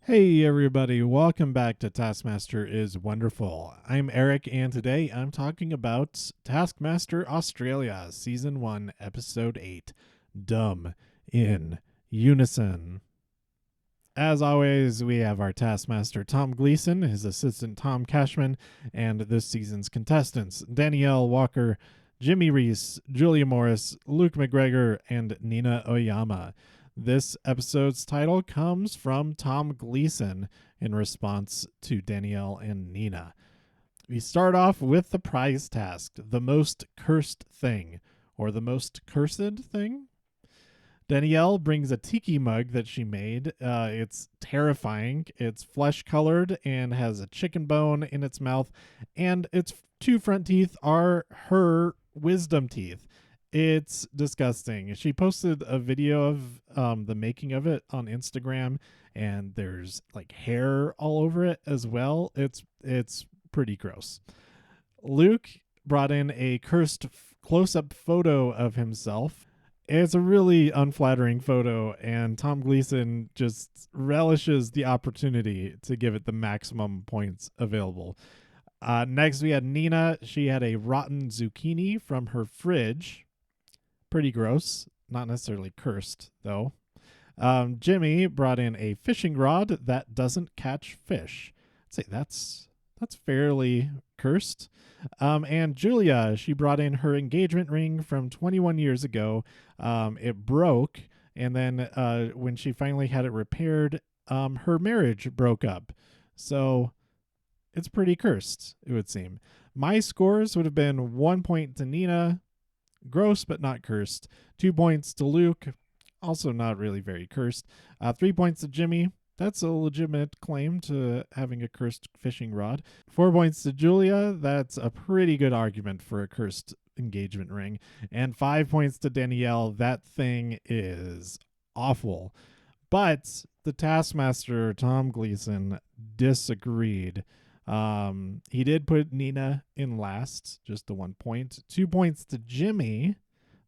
Hey everybody, welcome back to Taskmaster is Wonderful. I'm Eric and today I'm talking about Taskmaster Australia, Season 1, Episode 8, Dumb in Unison. As always, we have our Taskmaster Tom Gleeson, his assistant Tom Cashman, and this season's contestants Danielle Walker, Jimmy Rees, Julia Morris, Luke McGregor, and Nina Oyama. This episode's title comes from Tom Gleeson in response to Danielle and Nina. We start off with the prize task, the most cursed thing, or the most cursed thing. Danielle brings a tiki mug that she made. It's terrifying. It's flesh-colored and has a chicken bone in its mouth, and its two front teeth are her wisdom teeth. It's disgusting. She posted a video of the making of it on Instagram, and there's like hair all over it as well. It's pretty gross. Luke brought in a cursed close-up photo of himself. It's a really unflattering photo, and Tom Gleeson just relishes the opportunity to give it the maximum points available. Next, we had Nina. She had a rotten zucchini from her fridge. Pretty gross. Not necessarily cursed, though. Jimmy brought in a fishing rod that doesn't catch fish. I'd say that's fairly cursed. And Julia, she brought in her engagement ring from 21 years ago. It broke, and then when she finally had it repaired, her marriage broke up. So it's pretty cursed, it would seem. My scores would have been 1 point to Nina, gross but not cursed. 2 points to Luke, also not really very cursed. 3 points to Jimmy. That's a legitimate claim to having a cursed fishing rod. 4 points to Julia. That's a pretty good argument for a cursed engagement ring. And 5 points to Danielle. That thing is awful. But the Taskmaster, Tom Gleeson, disagreed. He did put Nina in last, just the 1 point. 2 points to Jimmy.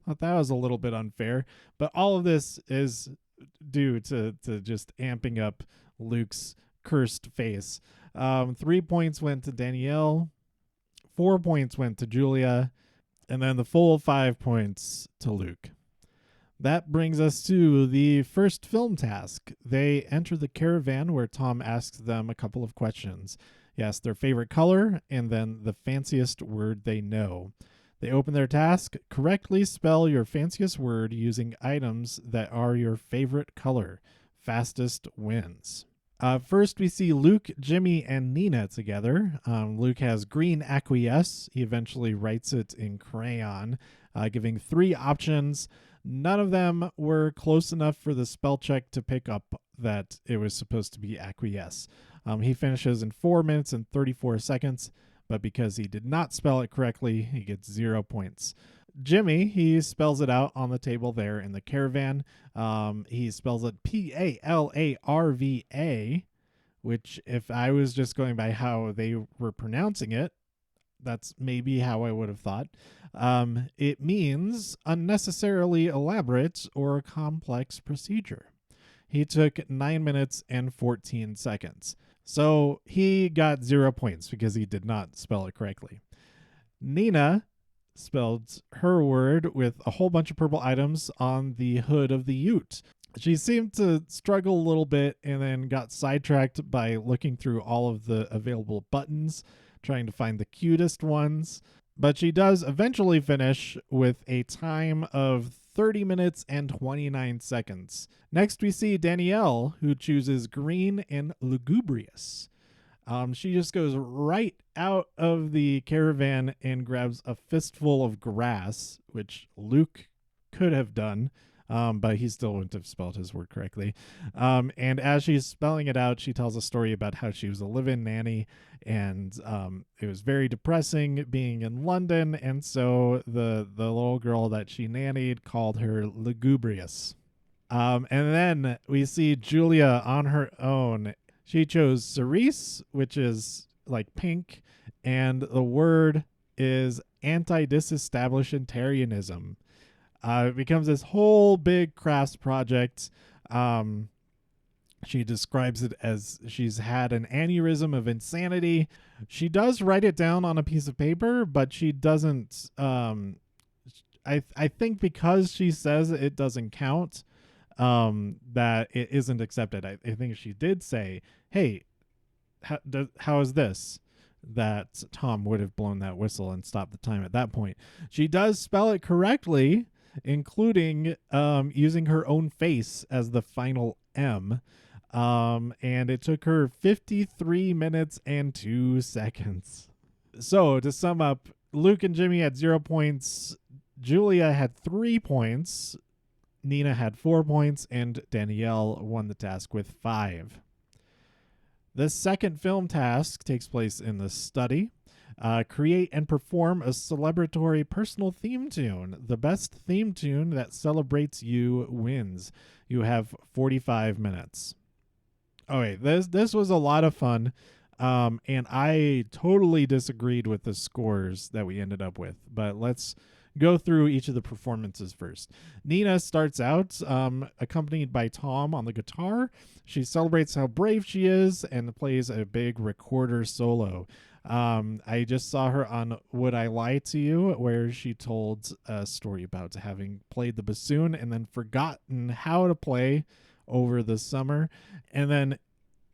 Thought that was a little bit unfair. But all of this is due to just amping up Luke's cursed face. 3 points went to Danielle, 4 points went to Julia, and then the full 5 points to Luke. That brings us to the first film task. They enter the caravan where Tom asks them a couple of questions. He asks their favorite color and then the fanciest word they know. They open their task. Correctly spell your fanciest word using items that are your favorite color. Fastest wins. First, we see Luke, Jimmy, and Nina together. Luke has green acquiesce. He eventually writes it in crayon, giving 3 options. None of them were close enough for the spell check to pick up that it was supposed to be acquiesce. He finishes in 4 minutes and 34 seconds. But because he did not spell it correctly, he gets 0 points. Jimmy, he spells it out on the table there in the caravan. He spells it P-A-L-A-R-V-A, which if I was just going by how they were pronouncing it, that's maybe how I would have thought. It means unnecessarily elaborate or complex procedure. He took 9 minutes and 14 seconds. So he got 0 points because he did not spell it correctly. Nina spelled her word with a whole bunch of purple items on the hood of the ute. She seemed to struggle a little bit and then got sidetracked by looking through all of the available buttons, trying to find the cutest ones. But she does eventually finish with a time of 30 minutes and 29 seconds. Next, we see Danielle, who chooses green and lugubrious. She just goes right out of the caravan and grabs a fistful of grass, which Luke could have done, but he still wouldn't have spelled his word correctly. And as she's spelling it out, she tells a story about how she was a live-in nanny, and it was very depressing being in London, and so the little girl that she nannied called her lugubrious. And then we see Julia on her own. She chose cerise, which is like pink, and the word is anti-disestablishmentarianism. It becomes this whole big crafts project. She describes it as she's had an aneurysm of insanity. She does write it down on a piece of paper, but she doesn't. I think because she says it doesn't count, that it isn't accepted. I think she did say, "Hey, how is this?" That Tom would have blown that whistle and stopped the time at that point. She does spell it correctly, including using her own face as the final M. And it took her 53 minutes and 2 seconds. So to sum up, Luke and Jimmy had 0 points. Julia had 3 points. Nina had 4 points, and Danielle won the task with 5. The second film task takes place in the study. Create and perform a celebratory personal theme tune. The best theme tune that celebrates you wins. You have 45 minutes. Okay, this was a lot of fun, and I totally disagreed with the scores that we ended up with. But let's go through each of the performances first. Nina starts out accompanied by Tom on the guitar. She celebrates how brave she is and plays a big recorder solo. I just saw her on Would I Lie to You, where she told a story about having played the bassoon and then forgotten how to play over the summer. And then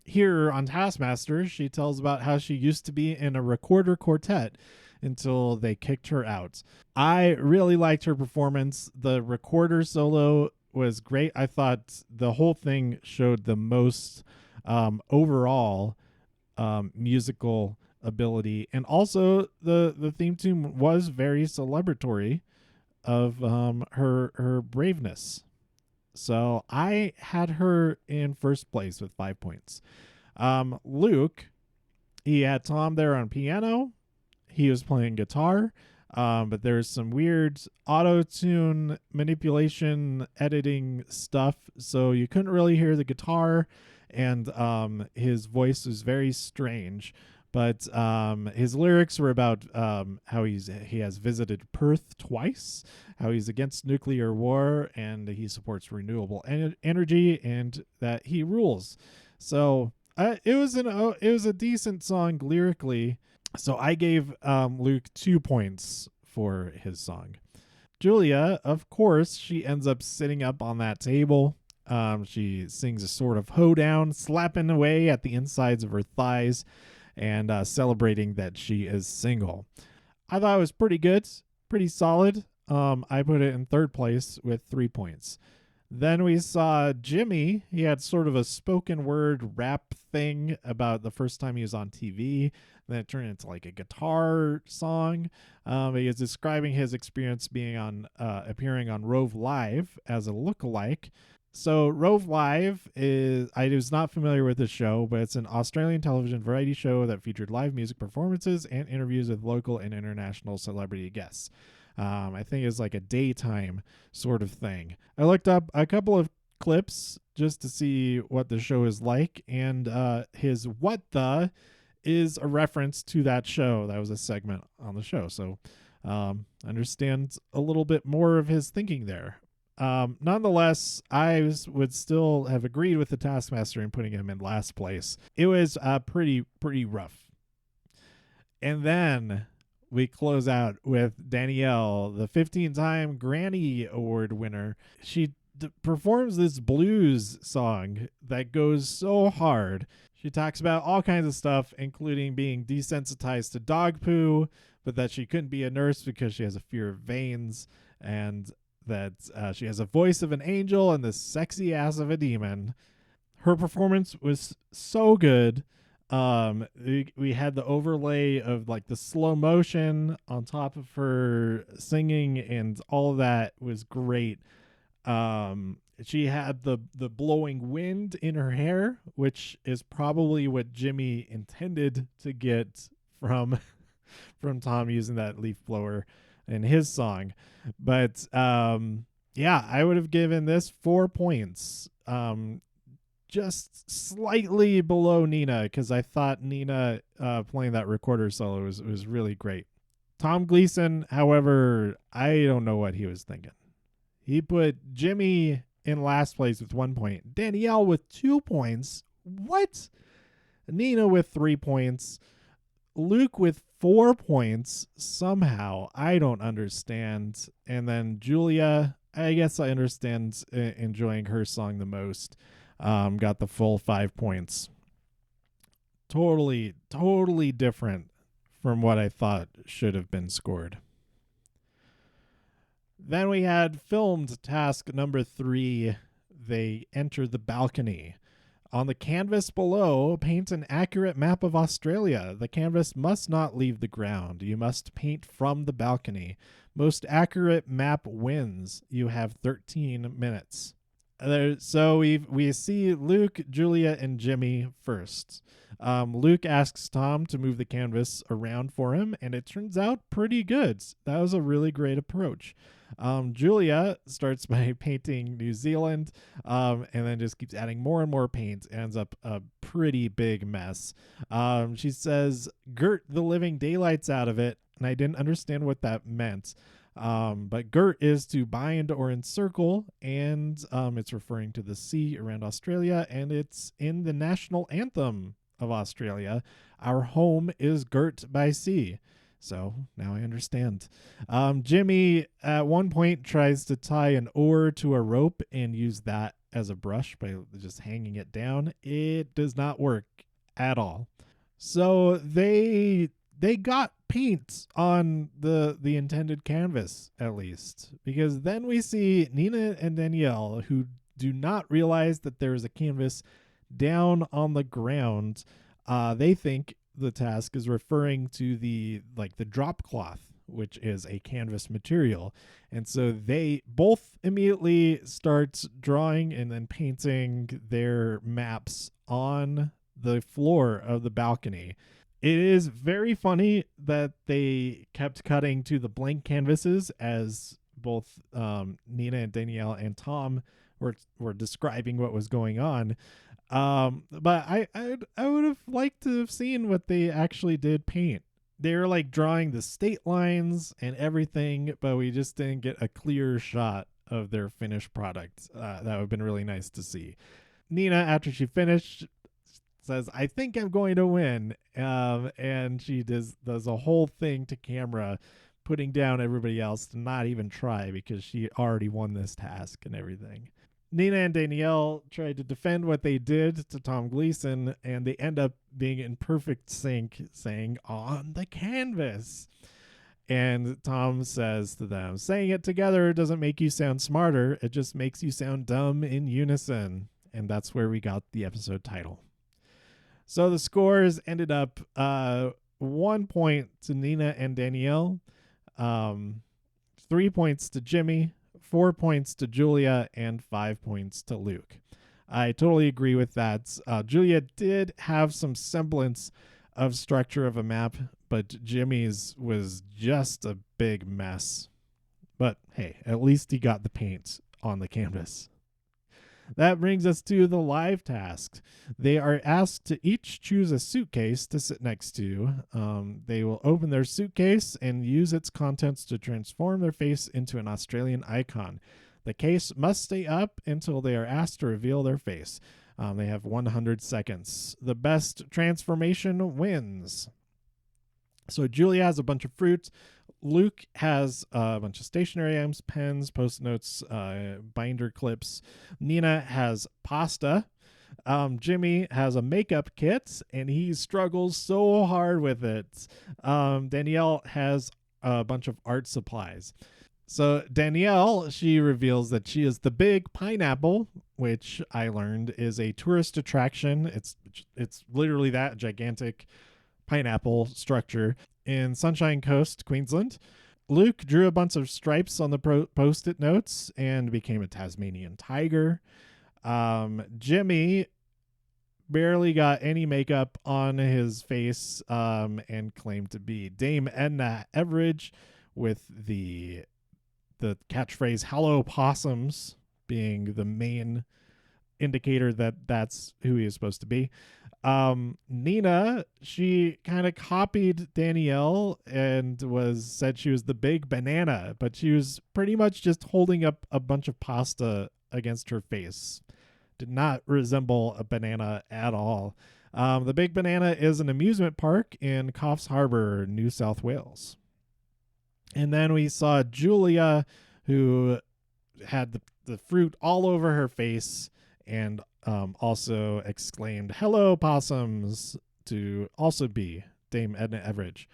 here on Taskmaster, she tells about how she used to be in a recorder quartet until they kicked her out. I really liked her performance. The recorder solo was great. I thought the whole thing showed the most overall musical ability, and also the theme tune was very celebratory of her braveness. So I had her in first place with 5 points. Luke, he had Tom there on piano. He was playing guitar, but there's some weird auto-tune manipulation editing stuff, so you couldn't really hear the guitar, and his voice was very strange. But his lyrics were about how he has visited Perth twice, how he's against nuclear war, and he supports renewable energy, and that he rules. So it was a decent song lyrically. So I gave Luke 2 points for his song. Julia, of course, she ends up sitting up on that table. She sings a sort of hoedown, slapping away at the insides of her thighs and celebrating that she is single. I thought it was pretty good, pretty solid. I put it in third place with 3 points. Then we saw Jimmy. He had sort of a spoken word rap thing about the first time he was on TV. Then it turned into like a guitar song. He is describing his experience being on appearing on Rove Live as a lookalike. So Rove Live I was not familiar with this show, but it's an Australian television variety show that featured live music performances and interviews with local and international celebrity guests. I think it's like a daytime sort of thing. I looked up a couple of clips just to see what the show is like, and his "What the" is a reference to that show. That was a segment on the show, so understand a little bit more of his thinking there. Nonetheless, I would still have agreed with the Taskmaster in putting him in last place. It was pretty rough. And then we close out with Danielle, the 15-time Grammy Award winner. She performs this blues song that goes so hard. She talks about all kinds of stuff, including being desensitized to dog poo, but that she couldn't be a nurse because she has a fear of veins, and that she has a voice of an angel and the sexy ass of a demon. Her performance was so good. We had the overlay of like the slow motion on top of her singing, and all of that was great. She had the blowing wind in her hair, which is probably what Jimmy intended to get from Tom using that leaf blower in his song. But yeah, I would have given this 4 points. Just slightly below Nina, because I thought Nina playing that recorder solo was really great. Tom Gleeson, however, I don't know what he was thinking. He put Jimmy in last place with 1 point. Danielle with 2 points. What? Nina with 3 points. Luke with 4 points somehow. I don't understand. And then Julia, I guess I understand enjoying her song the most. Got the full 5 points. Totally different from what I thought should have been scored. Then we had filmed task number 3. They enter the balcony. On the canvas below, paint an accurate map of Australia. The canvas must not leave the ground. You must paint from the balcony. Most accurate map wins. You have 13 minutes. So we see Luke, Julia, and Jimmy first. Luke asks Tom to move the canvas around for him, and it turns out pretty good. That was a really great approach. Julia starts by painting New Zealand, and then just keeps adding more and more paint. Ends up a pretty big mess. She says, "Girt the living daylights out of it," and I didn't understand what that meant. But girt is to bind or encircle, and it's referring to the sea around Australia, and it's in the national anthem of Australia. Our home is girt by sea. So now I understand. Jimmy at one point tries to tie an oar to a rope and use that as a brush by just hanging it down. It does not work at all. So they got paint on the intended canvas, at least, because then we see Nina and Danielle, who do not realize that there is a canvas down on the ground. They think the task is referring to the drop cloth, which is a canvas material, and so they both immediately start drawing and then painting their maps on the floor of the balcony. It is very funny that they kept cutting to the blank canvases as both Nina and Danielle and Tom were describing what was going on. But I would have liked to have seen what they actually did paint. They were like drawing the state lines and everything, but we just didn't get a clear shot of their finished product. That would have been really nice to see. Nina, after she finished, says, "I think I'm going to win," and she does a whole thing to camera, putting down everybody else to not even try because she already won this task and everything. Nina and Danielle tried to defend what they did to Tom Gleeson, and they end up being in perfect sync, saying, "On the canvas." And Tom says to them, "Saying it together doesn't make you sound smarter. It just makes you sound dumb in unison." And that's where we got the episode title. So the scores ended up 1 point to Nina and Danielle, 3 points to Jimmy, 4 points to Julia, and 5 points to Luke. I totally agree with that. Julia did have some semblance of structure of a map, but Jimmy's was just a big mess. But hey, at least he got the paint on the canvas. That brings us to the live task. They are asked to each choose a suitcase to sit next to. They will open their suitcase and use its contents to transform their face into an Australian icon. The case must stay up until they are asked to reveal their face. They have 100 seconds. The best transformation wins. So Julia has a bunch of fruit. Luke has a bunch of stationery items, pens, post notes, binder clips. Nina has pasta. Jimmy has a makeup kit, and he struggles so hard with it. Danielle has a bunch of art supplies. So Danielle, she reveals that she is the big pineapple, which I learned is a tourist attraction. It's literally that gigantic pineapple structure in Sunshine Coast, Queensland. Luke drew a bunch of stripes on the post-it notes and became a Tasmanian tiger. Jimmy barely got any makeup on his face and claimed to be Dame Edna Everage, with the catchphrase "Hello Possums" being the main indicator that that's who he is supposed to be. Nina, she kind of copied Danielle and said she was the big banana, but she was pretty much just holding up a bunch of pasta against her face. Did not resemble a banana at all. The Big Banana is an amusement park in Coffs Harbour, New South Wales. And then we saw Julia, who had the fruit all over her face and also exclaimed, "Hello, possums," to also be Dame Edna Everage.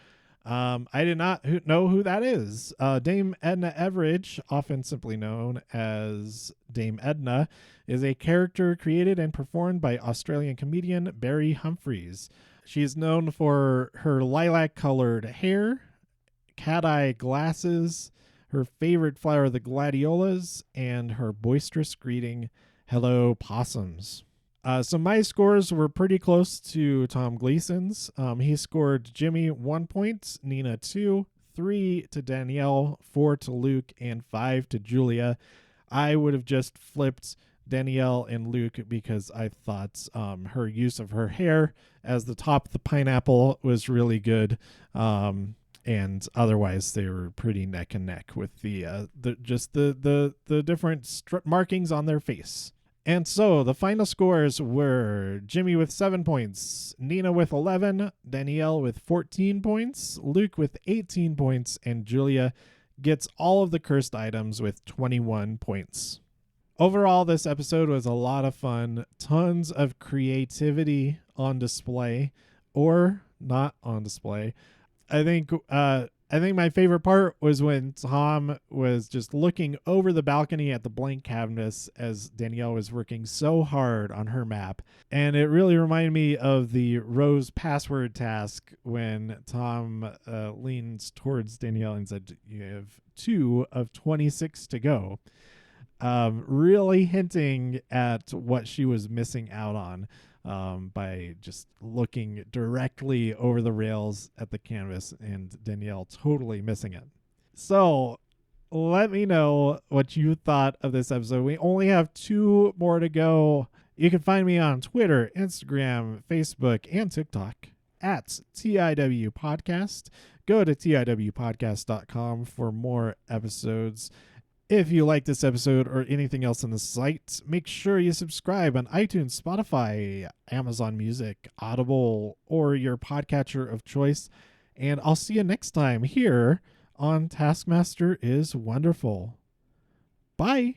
I did not know who that is. Dame Edna Everage, often simply known as Dame Edna, is a character created and performed by Australian comedian Barry Humphries. She is known for her lilac-colored hair, cat-eye glasses, her favorite flower, the gladiolas, and her boisterous greeting, "Hello, possums." So my scores were pretty close to Tom Gleeson's. He scored Jimmy 1 point, Nina 2, 3 to Danielle, 4 to Luke, and 5 to Julia. I would have just flipped Danielle and Luke because I thought her use of her hair as the top of the pineapple was really good. And otherwise they were pretty neck and neck with the different markings on their face. And so the final scores were Jimmy with 7 points, Nina with 11, Danielle with 14 points, Luke with 18 points, and Julia gets all of the cursed items with 21 points. Overall, this episode was a lot of fun. Tons of creativity on display, or not on display. I think my favorite part was when Tom was just looking over the balcony at the blank canvas as Danielle was working so hard on her map. And it really reminded me of the Rose password task when Tom leans towards Danielle and said, "You have 2 of 26 to go." Really hinting at what she was missing out on. By just looking directly over the rails at the canvas and Danielle totally missing it. So let me know what you thought of this episode. We only have 2 more to go. You can find me on Twitter, Instagram, Facebook, and TikTok at TIW Podcast. Go to TIWpodcast.com for more episodes. If you like this episode or anything else on the site, make sure you subscribe on iTunes, Spotify, Amazon Music, Audible, or your podcatcher of choice. And I'll see you next time here on Taskmaster is Wonderful. Bye.